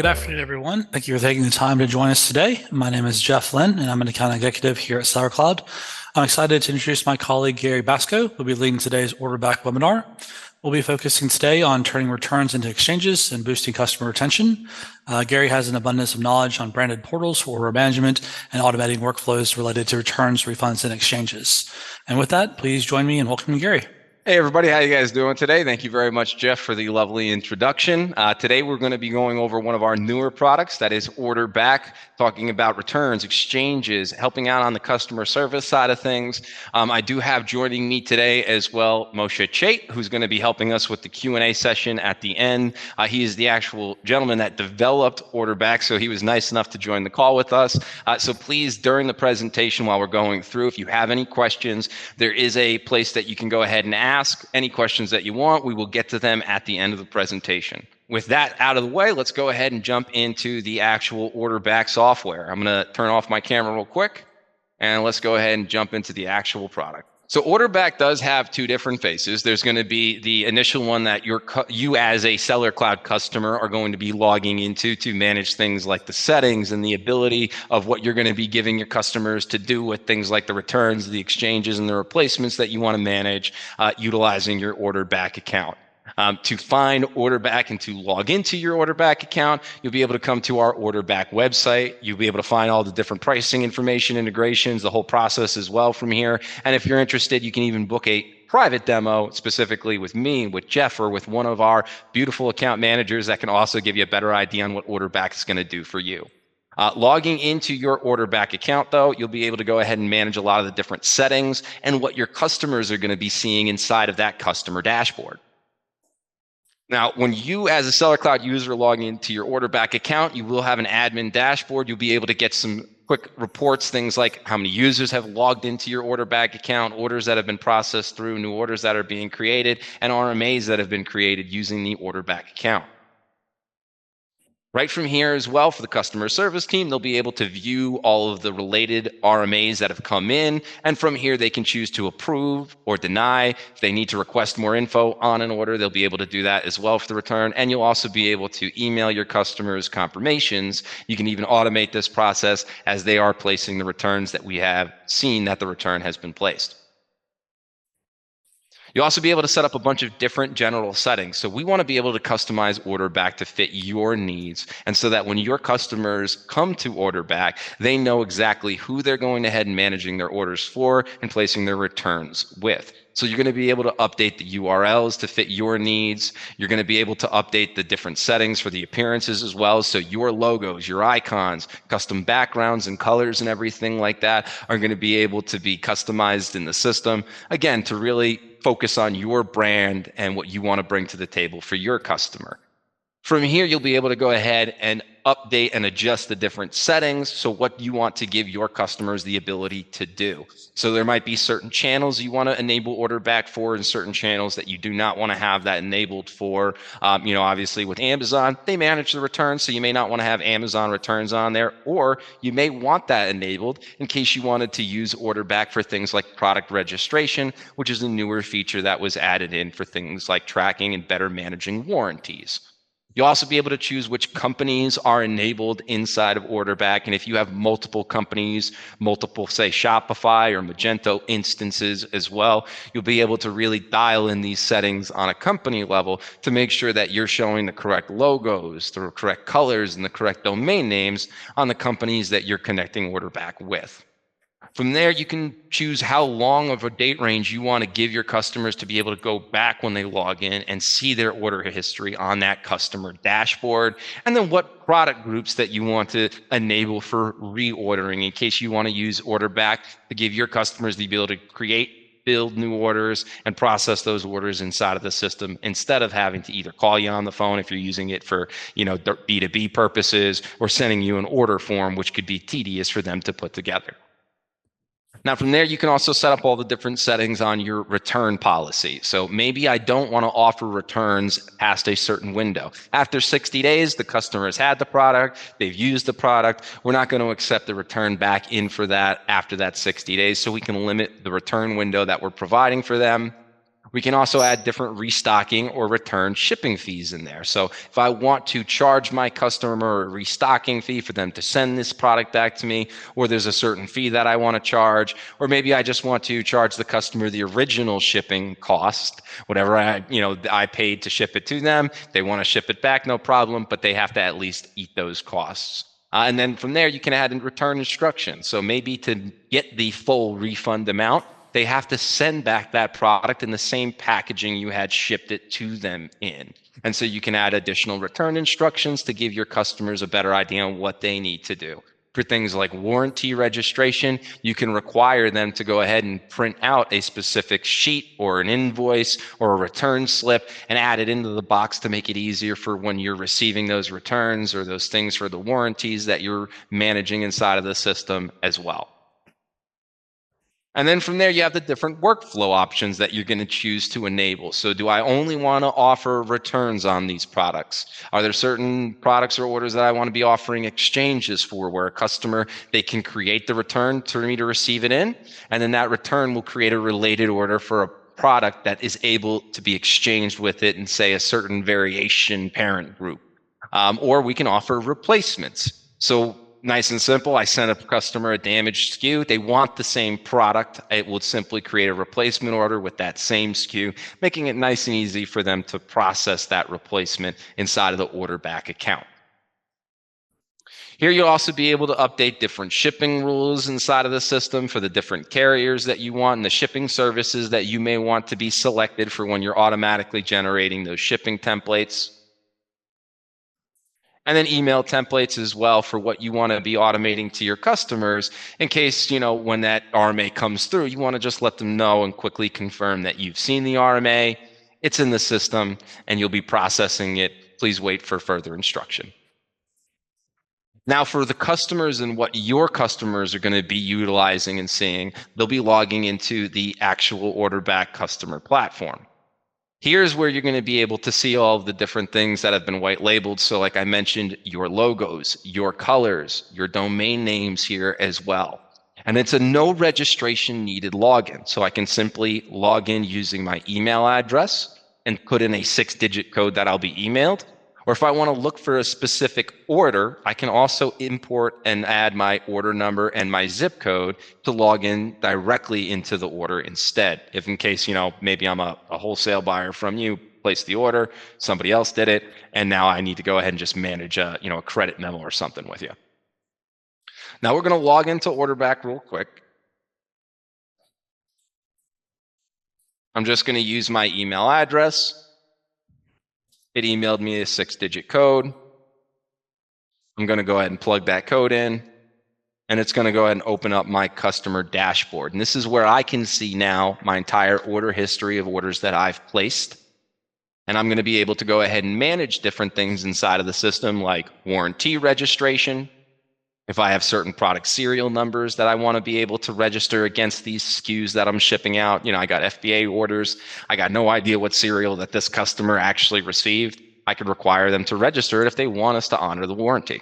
Good afternoon, everyone. Thank you for taking the time to join us today. My name is Jeff Lynn, and I'm an account executive here at Sellercloud. I'm excited to introduce my colleague, Gary Basco, who will be leading today's Orderback webinar. We'll be focusing today on turning returns into exchanges and boosting customer retention. Gary has an abundance of knowledge on branded portals for order management and automating workflows related to returns, refunds, and exchanges. And with that, please join me in welcoming Gary. Hey everybody, how you guys doing today? Thank you very much, Jeff, for the lovely introduction. Today we're going to be going over one of our newer products, that is Orderback, talking about returns, exchanges, helping out on the customer service side of things. I do have joining me today as well Moshe Chait, who's going to be helping us with the Q&A session at the end. He is the actual gentleman that developed Orderback, so he was nice enough to join the call with us. So please, during the presentation while we're going through, if you have any questions, there is a place that you can go ahead and ask any questions that you want. We will get to them at the end of the presentation. With that out of the way, let's go ahead and jump into the actual Orderback software. I'm going to turn off my camera real quick, and let's go ahead and jump into the actual product. So Orderback does have two different phases. There's going to be the initial one that you as a Sellercloud customer are going to be logging into to manage things like the settings and the ability of what you're going to be giving your customers to do with things like the returns, the exchanges, and the replacements that you want to manage utilizing your Orderback account. To find Orderback and to log into your Orderback account, you'll be able to come to our Orderback website. You'll be able to find all the different pricing information, integrations, the whole process as well from here. And if you're interested, you can even book a private demo specifically with me, with Jeff, or with one of our beautiful account managers that can also give you a better idea on what Orderback is going to do for you. Logging into your Orderback account, though, you'll be able to go ahead and manage a lot of the different settings and what your customers are going to be seeing inside of that customer dashboard. Now, when you as a Sellercloud user log into your Orderback account, you will have an admin dashboard. You'll be able to get some quick reports, things like how many users have logged into your Orderback account, orders that have been processed through, new orders that are being created, and RMAs that have been created using the Orderback account. Right from here as well, for the customer service team, they'll be able to view all of the related RMAs that have come in. And from here, they can choose to approve or deny. If they need to request more info on an order, they'll be able to do that as well for the return. And you'll also be able to email your customers confirmations. You can even automate this process as they are placing the returns that we have seen that the return has been placed. You'll also be able to set up a bunch of different general settings. So we want to be able to customize Orderback to fit your needs. And so that when your customers come to Orderback, they know exactly who they're going ahead and managing their orders for and placing their returns with. So you're going to be able to update the URLs to fit your needs. You're going to be able to update the different settings for the appearances as well. So your logos, your icons, custom backgrounds and colors and everything like that are going to be able to be customized in the system. Again, to really focus on your brand and what you want to bring to the table for your customer. From here, you'll be able to go ahead and update and adjust the different settings. So what you want to give your customers the ability to do. So there might be certain channels you want to enable Orderback for and certain channels that you do not want to have that enabled for. Obviously with Amazon, they manage the returns. So you may not want to have Amazon returns on there, or you may want that enabled in case you wanted to use Orderback for things like product registration, which is a newer feature that was added in for things like tracking and better managing warranties. You'll also be able to choose which companies are enabled inside of Orderback. And if you have multiple companies, multiple, say, Shopify or Magento instances as well, you'll be able to really dial in these settings on a company level to make sure that you're showing the correct logos, the correct colors, and the correct domain names on the companies that you're connecting Orderback with. From there, you can choose how long of a date range you want to give your customers to be able to go back when they log in and see their order history on that customer dashboard. And then what product groups that you want to enable for reordering in case you want to use Orderback to give your customers the ability to create, build new orders, and process those orders inside of the system instead of having to either call you on the phone if you're using it for B2B purposes or sending you an order form, which could be tedious for them to put together. Now, from there, you can also set up all the different settings on your return policy. So maybe I don't want to offer returns past a certain window. After 60 days, the customer has had the product, they've used the product. We're not going to accept the return back in for that after that 60 days. So we can limit the return window that we're providing for them. We can also add different restocking or return shipping fees in there. So if I want to charge my customer a restocking fee for them to send this product back to me, or there's a certain fee that I want to charge, or maybe I just want to charge the customer the original shipping cost, whatever I paid to ship it to them. They want to ship it back, no problem, but they have to at least eat those costs. And then from there, you can add in return instructions. So maybe to get the full refund amount, they have to send back that product in the same packaging you had shipped it to them in. And so you can add additional return instructions to give your customers a better idea on what they need to do. For things like warranty registration, you can require them to go ahead and print out a specific sheet or an invoice or a return slip and add it into the box to make it easier for when you're receiving those returns or those things for the warranties that you're managing inside of the system as well. And then from there, you have the different workflow options that you're going to choose to enable. So do I only want to offer returns on these products? Are there certain products or orders that I want to be offering exchanges for, where a customer, they can create the return for me to receive it in, and then that return will create a related order for a product that is able to be exchanged with it in, say, a certain variation parent group. Or we can offer replacements. So nice and simple. I send a customer a damaged SKU. They want the same product. It will simply create a replacement order with that same SKU, making it nice and easy for them to process that replacement inside of the Orderback account. Here you'll also be able to update different shipping rules inside of the system for the different carriers that you want and the shipping services that you may want to be selected for when you're automatically generating those shipping templates. And then email templates as well for what you want to be automating to your customers in case, when that RMA comes through, you want to just let them know and quickly confirm that you've seen the RMA, it's in the system, and you'll be processing it. Please wait for further instruction. Now, for the customers and what your customers are going to be utilizing and seeing, they'll be logging into the actual Orderback customer platform. Here's where you're going to be able to see all of the different things that have been white labeled. So like I mentioned, your logos, your colors, your domain names here as well. And it's a no registration needed login. So I can simply log in using my email address and put in a 6-digit code that I'll be emailed. Or if I want to look for a specific order, I can also import and add my order number and my zip code to log in directly into the order instead. If in case, maybe I'm a wholesale buyer from you, placed the order, somebody else did it, and now I need to go ahead and just manage a credit memo or something with you. Now we're going to log into Orderback real quick. I'm just going to use my email address. It emailed me a 6-digit code. I'm going to go ahead and plug that code in, and it's going to go ahead and open up my customer dashboard. And this is where I can see now my entire order history of orders that I've placed. And I'm going to be able to go ahead and manage different things inside of the system, like warranty registration. If I have certain product serial numbers that I want to be able to register against these SKUs that I'm shipping out, I got FBA orders. I got no idea what serial that this customer actually received. I could require them to register it if they want us to honor the warranty.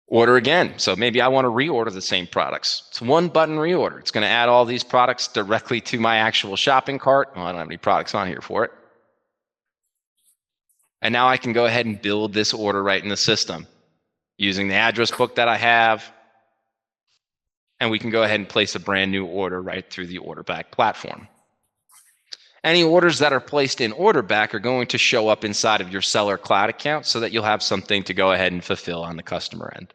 Order again. So maybe I want to reorder the same products. It's one button reorder. It's going to add all these products directly to my actual shopping cart. Well, I don't have any products on here for it. And now I can go ahead and build this order right in the system using the address book that I have. And we can go ahead and place a brand new order right through the Orderback platform. Any orders that are placed in Orderback are going to show up inside of your Sellercloud account so that you'll have something to go ahead and fulfill on the customer end.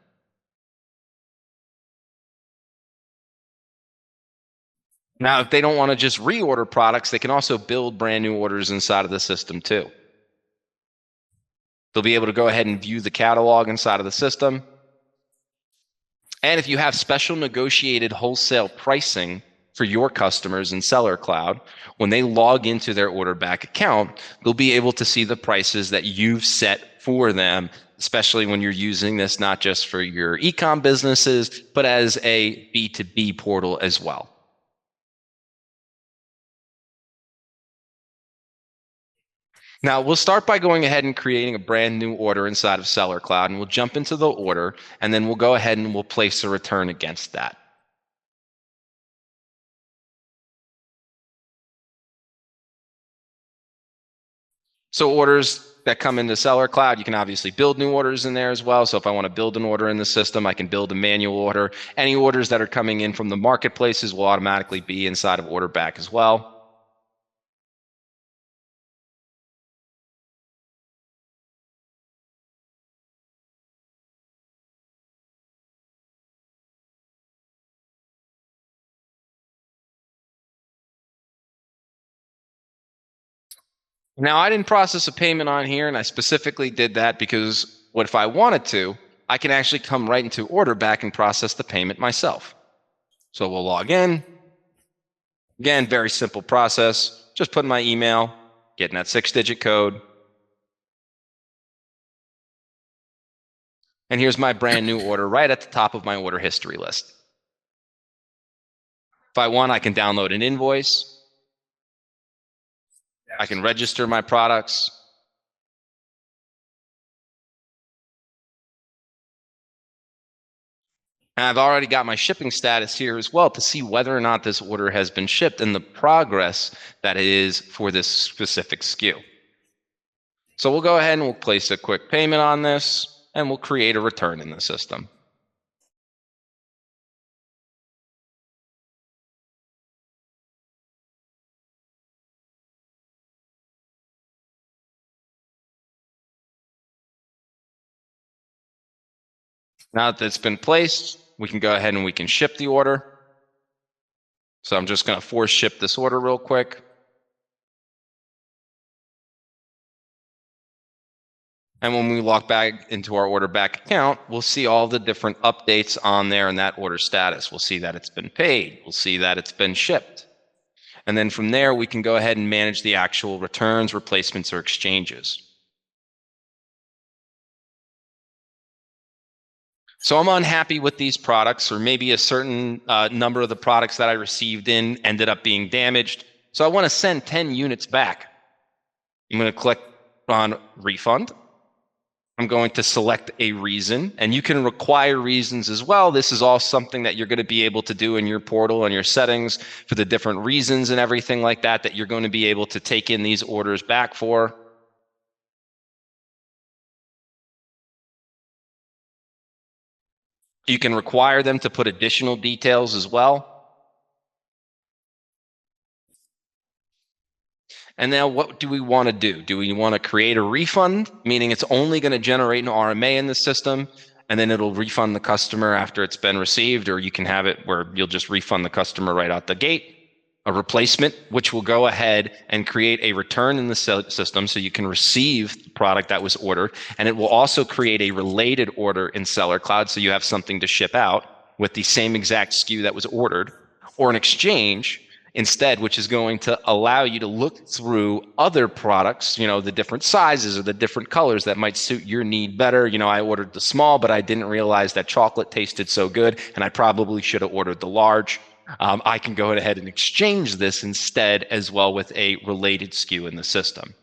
Now, if they don't want to just reorder products, they can also build brand new orders inside of the system too. They'll be able to go ahead and view the catalog inside of the system. And if you have special negotiated wholesale pricing for your customers in Sellercloud, when they log into their Orderback account, they'll be able to see the prices that you've set for them, especially when you're using this not just for your e-com businesses, but as a B2B portal as well. Now, we'll start by going ahead and creating a brand new order inside of Sellercloud, and we'll jump into the order, and then we'll go ahead and we'll place a return against that. So orders that come into Sellercloud, you can obviously build new orders in there as well. So if I want to build an order in the system, I can build a manual order. Any orders that are coming in from the marketplaces will automatically be inside of Orderback as well. Now, I didn't process a payment on here, and I specifically did that because what if I wanted to, I can actually come right into Orderback and process the payment myself. So we'll log in. Again, very simple process. Just put in my email, getting that 6-digit code. And here's my brand new order right at the top of my order history list. If I want, I can download an invoice. I can register my products. And I've already got my shipping status here as well to see whether or not this order has been shipped and the progress that it is for this specific SKU. So we'll go ahead and we'll place a quick payment on this, and we'll create a return in the system. Now that it's been placed, we can go ahead and we can ship the order. So I'm just going to force ship this order real quick. And when we log back into our Orderback account, we'll see all the different updates on there in that order status. We'll see that it's been paid. We'll see that it's been shipped. And then from there, we can go ahead and manage the actual returns, replacements, or exchanges. So I'm unhappy with these products, or maybe a certain number of the products that I received in ended up being damaged. So I want to send 10 units back. I'm going to click on refund. I'm going to select a reason, and you can require reasons as well. This is all something that you're going to be able to do in your portal and your settings for the different reasons and everything like that, that you're going to be able to take in these orders back for. You can require them to put additional details as well. And now what do we want to do? Do we want to create a refund, meaning it's only going to generate an RMA in the system, and then it'll refund the customer after it's been received, or you can have it where you'll just refund the customer right out the gate. A replacement, which will go ahead and create a return in the system so you can receive the product that was ordered. And it will also create a related order in Sellercloud so you have something to ship out with the same exact SKU that was ordered, or an exchange instead, which is going to allow you to look through other products, the different sizes or the different colors that might suit your need better. I ordered the small, but I didn't realize that chocolate tasted so good, and I probably should have ordered the large. I can go ahead and exchange this instead as well with a related SKU in the system.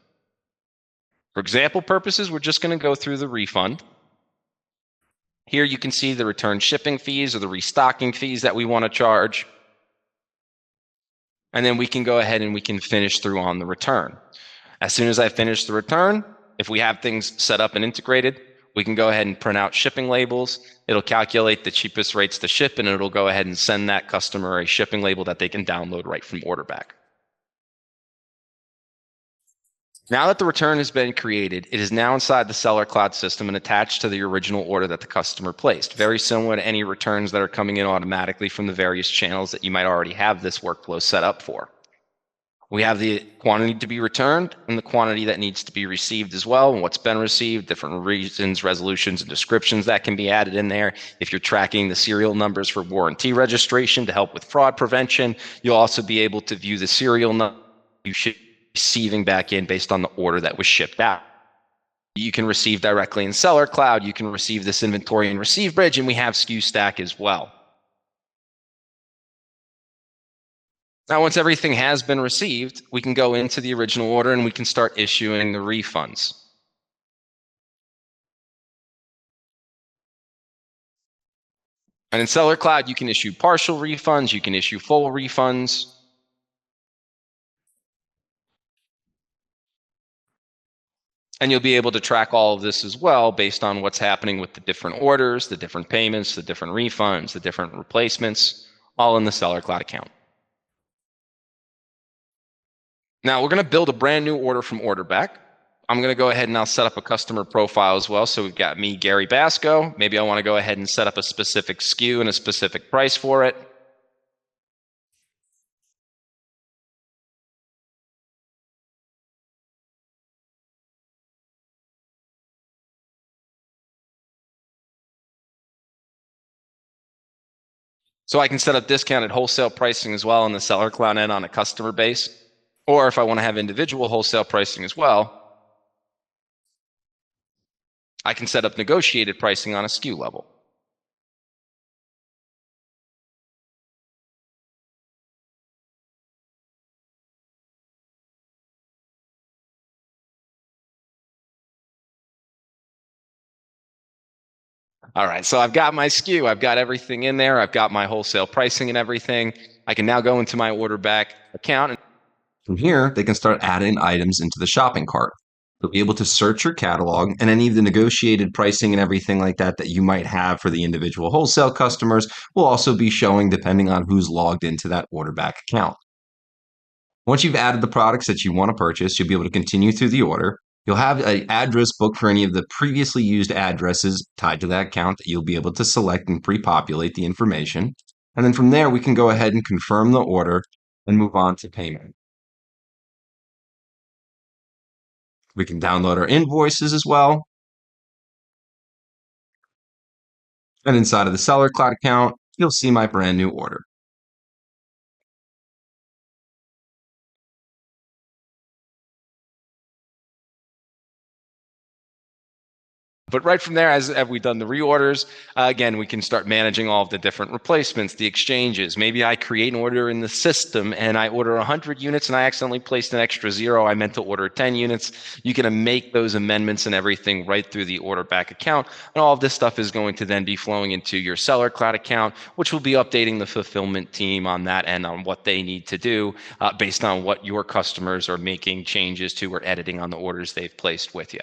For example purposes, we're just going to go through the refund. Here you can see the return shipping fees or the restocking fees that we want to charge. And then we can go ahead and we can finish through on the return. As soon as I finish the return, if we have things set up and integrated, we can go ahead and print out shipping labels. It'll calculate the cheapest rates to ship, and it'll go ahead and send that customer a shipping label that they can download right from Orderback. Now that the return has been created, it is now inside the Sellercloud system and attached to the original order that the customer placed. Very similar to any returns that are coming in automatically from the various channels that you might already have this workflow set up for. We have the quantity to be returned and the quantity that needs to be received as well, and what's been received, different reasons, resolutions, and descriptions that can be added in there. If you're tracking the serial numbers for warranty registration to help with fraud prevention, you'll also be able to view the serial number you should be receiving back in based on the order that was shipped out. You can receive directly in Sellercloud. You can receive this inventory in Receive Bridge, and we have SKU Stack as well. Now, once everything has been received, we can go into the original order and we can start issuing the refunds. And in Sellercloud, you can issue partial refunds, you can issue full refunds. And you'll be able to track all of this as well based on what's happening with the different orders, the different payments, the different refunds, the different replacements, all in the Sellercloud account. Now we're going to build a brand new order from Orderback. I'm going to go ahead and I'll set up a customer profile as well. So we've got me, Gary Basco. Maybe I want to go ahead and set up a specific SKU and a specific price for it. So I can set up discounted wholesale pricing as well on the Sellercloud end on a customer base. Or if I want to have individual wholesale pricing as well, I can set up negotiated pricing on a SKU level. All right, so I've got my SKU, I've got everything in there, I've got my wholesale pricing and everything. I can now go into my Orderback account. From here, they can start adding items into the shopping cart. They'll be able to search your catalog, and any of the negotiated pricing and everything like that that you might have for the individual wholesale customers will also be showing depending on who's logged into that Orderback account. Once you've added the products that you want to purchase, you'll be able to continue through the order. You'll have an address book for any of the previously used addresses tied to that account that you'll be able to select and pre-populate the information. And then from there, we can go ahead and confirm the order and move on to payment. We can download our invoices as well. And inside of the Sellercloud account, you'll see my brand new order. But right from there, as have we done the reorders, again, we can start managing all of the different replacements, the exchanges. Maybe I create an order in the system and I order 100 units and I accidentally placed an extra 0. I meant to order 10 units. You can make those amendments and everything right through the Orderback account. And all of this stuff is going to then be flowing into your Sellercloud account, which will be updating the fulfillment team on that end on what they need to do based on what your customers are making changes to or editing on the orders they've placed with you.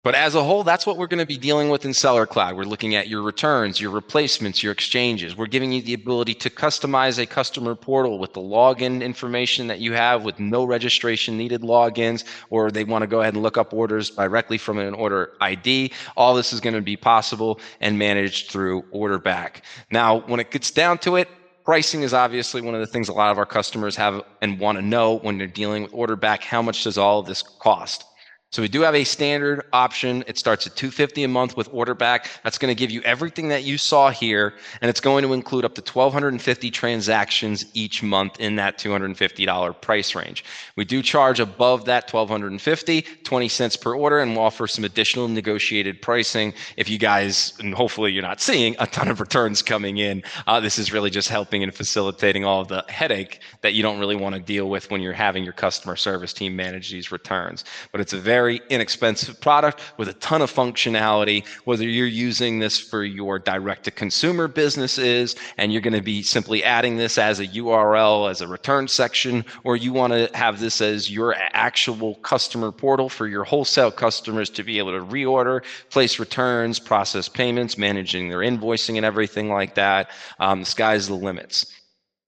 But as a whole, that's what we're going to be dealing with in Sellercloud. We're looking at your returns, your replacements, your exchanges. We're giving you the ability to customize a customer portal with the login information that you have with no registration needed logins, or they want to go ahead and look up orders directly from an order ID. All this is going to be possible and managed through Orderback. Now, when it gets down to it, pricing is obviously one of the things a lot of our customers have and want to know when they're dealing with Orderback. How much does all of this cost? So we do have a standard option. It starts at $250 a month with Orderback. That's going to give you everything that you saw here, and it's going to include up to 1,250 transactions each month in that $250 price range. We do charge above that 1,250, 20 cents per order, and we'll offer some additional negotiated pricing if you guys, and hopefully you're not seeing a ton of returns coming in. This is really just helping and facilitating all of the headache that you don't really want to deal with when you're having your customer service team manage these returns. But it's a very inexpensive product with a ton of functionality, whether you're using this for your direct-to-consumer businesses and you're going to be simply adding this as a URL, as a return section, or you want to have this as your actual customer portal for your wholesale customers to be able to reorder, place returns, process payments, managing their invoicing and everything like that. The sky's the limits.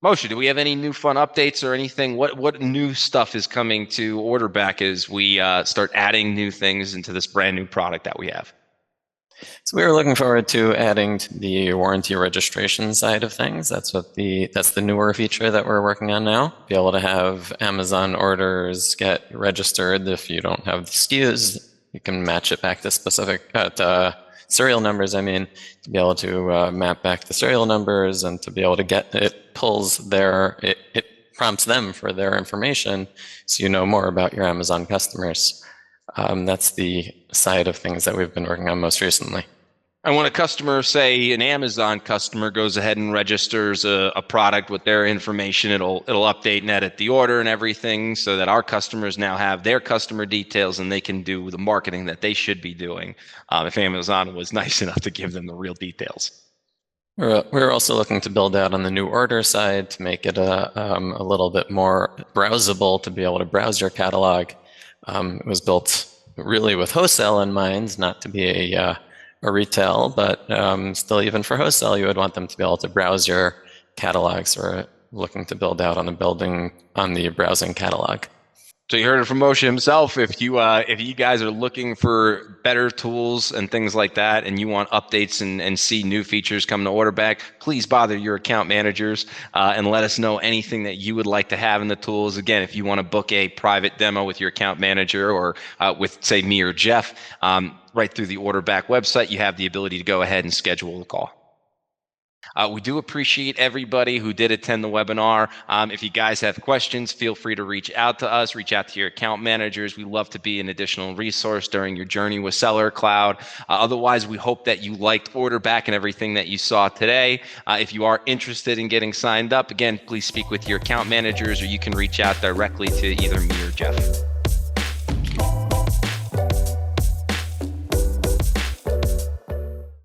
Moshe, do we have any new fun updates or anything? What new stuff is coming to Orderback as we start adding new things into this brand new product that we have? So we were looking forward to adding to the warranty registration side of things. That's the newer feature that we're working on now. Be able to have Amazon orders get registered. If you don't have the SKUs, you can match it back to specific serial numbers. I mean, to be able to map back the serial numbers and to be able to get it it prompts them for their information, so you know more about your Amazon customers. That's the side of things that we've been working on most recently. And when a customer, say an Amazon customer, goes ahead and registers a product with their information, it'll update and edit the order and everything so that our customers now have their customer details and they can do the marketing that they should be doing if Amazon was nice enough to give them the real details. We're also looking to build out on the new order side to make it a little bit more browsable, to be able to browse your catalog. It really with wholesale in mind, not to be a retail, but still, even for wholesale, you would want them to be able to browse your catalogs, or looking to build out on the browsing catalog. So you heard it from Moshe himself. If you guys are looking for better tools and things like that, and you want updates and see new features come to Orderback, please bother your account managers and let us know anything that you would like to have in the tools. Again, if you want to book a private demo with your account manager, or with, say, me or Jeff, right through the Orderback website, you have the ability to go ahead and schedule the call. We do appreciate everybody who did attend the webinar. If you guys have questions, feel free to reach out to us, reach out to your account managers. We love to be an additional resource during your journey with Sellercloud. Otherwise, we hope that you liked Orderback and everything that you saw today. If you are interested in getting signed up, again, please speak with your account managers, or you can reach out directly to either me or Jeff.